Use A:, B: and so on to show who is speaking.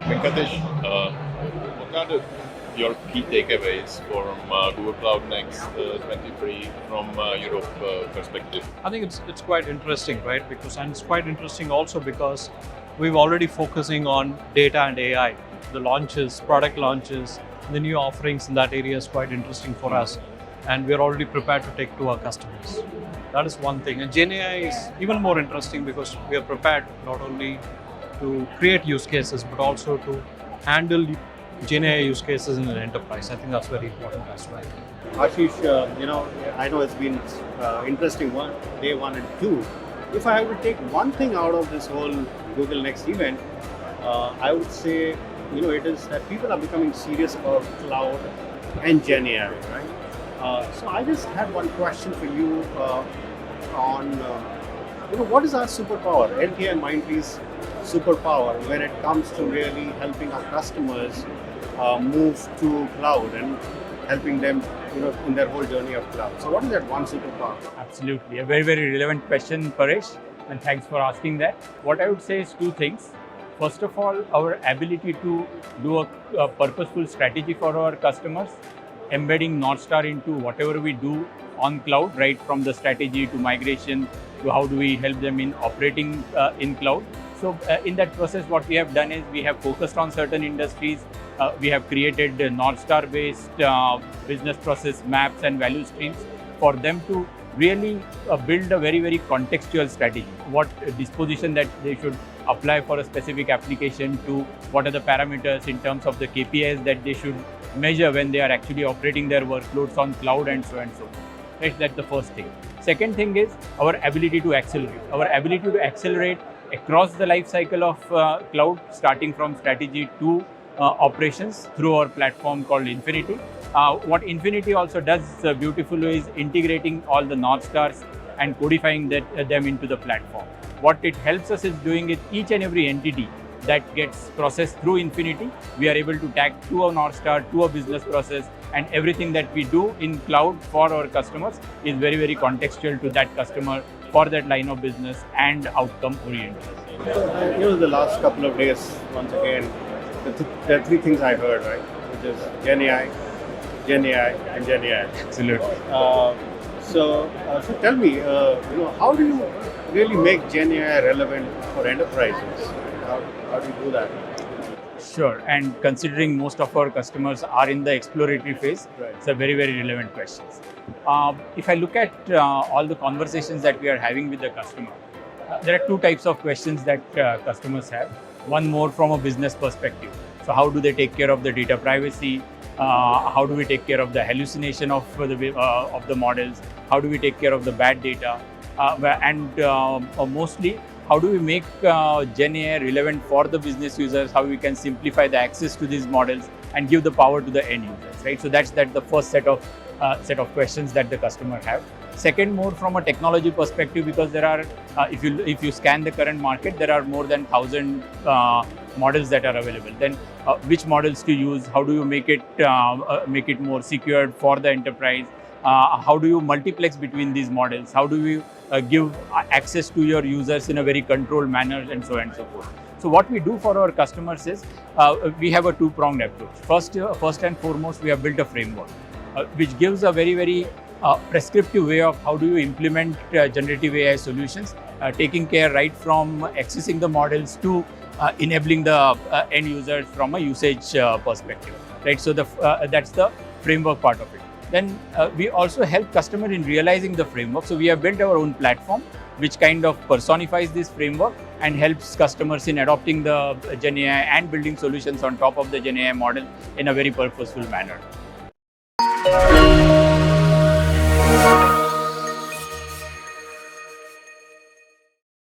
A: Venkatesh, what are your key takeaways from Google Cloud Next'23 from Europe perspective?
B: I think it's quite interesting, right? And it's quite interesting also because we've already focusing on data and AI. The launches, product launches, the new offerings in that area is quite interesting for us, and we're already prepared to take to our customers. That is one thing. And GenAI is even more interesting because we are prepared not only to create use cases but also to handle GenAI use cases in an enterprise. I think that's very important as well.
C: Ashish, I know it's been interesting day one and two. If I have to take one thing out of this whole Google Next event, I would say, it is that people are becoming serious about cloud and GenAI, right? So I just had one question for you on, what is our superpower, LTI and Mindtree's superpower when it comes to really helping our customers move to cloud and helping them, in their whole journey of cloud. So what is that one superpower?
D: Absolutely. A very, very relevant question, Paresh, and thanks for asking that. What I would say is two things. First of all, our ability to do a purposeful strategy for our customers, embedding North Star into whatever we do on cloud, right from the strategy to migration to how do we help them in operating in cloud. So in that process, what we have done is we have focused on certain industries. We have created North Star based business process maps and value streams for them to really build a very, very contextual strategy. What disposition that they should apply for a specific application, to what are the parameters in terms of the KPIs that they should measure when they are actually operating their workloads on cloud and so forth. Right? That's the first thing. Second thing is our ability to accelerate. Our ability to accelerate across the life cycle of cloud, starting from strategy to operations through our platform called Infinity. What Infinity also does beautifully is integrating all the North Stars and codifying them into the platform. What it helps us is doing it each and every entity that gets processed through Infinity, we are able to tag to a North Star, to a business process, and everything that we do in cloud for our customers is very, very contextual to that customer for that line of business and outcome oriented.
C: The last couple of days, once again, there are three things I heard, right? Which is GenAI, and GenAI.
D: Absolutely.
C: So tell me, how do you really make GenAI relevant for enterprises? How do you do that?
D: Sure, and considering most of our customers are in the exploratory phase,
C: Right.
D: It's a very, very relevant question. If I look at all the conversations that we are having with the customer, there are two types of questions that customers have. One more from a business perspective. So how do they take care of the data privacy? How do we take care of the hallucination of the models? How do we take care of the bad data? Mostly, how do we make GenAI relevant for the business users? How we can simplify the access to these models and give the power to the end users, right? So that's the first set of questions that the customer have. Second, more from a technology perspective, because there are, if you scan the current market, there are more than 1,000 models that are available. Then, which models to use? How do you make it more secured for the enterprise? How do you multiplex between these models? How do you give access to your users in a very controlled manner, and so on and so forth? So what we do for our customers is we have a two-pronged approach. First and foremost, we have built a framework which gives a very, very prescriptive way of how do you implement generative AI solutions, taking care right from accessing the models to enabling the end users from a usage perspective. Right. So that's the framework part of it. Then we also help customer in realizing the framework. So we have built our own platform which kind of personifies this framework and helps customers in adopting the GenAI and building solutions on top of the GenAI model in a very purposeful manner.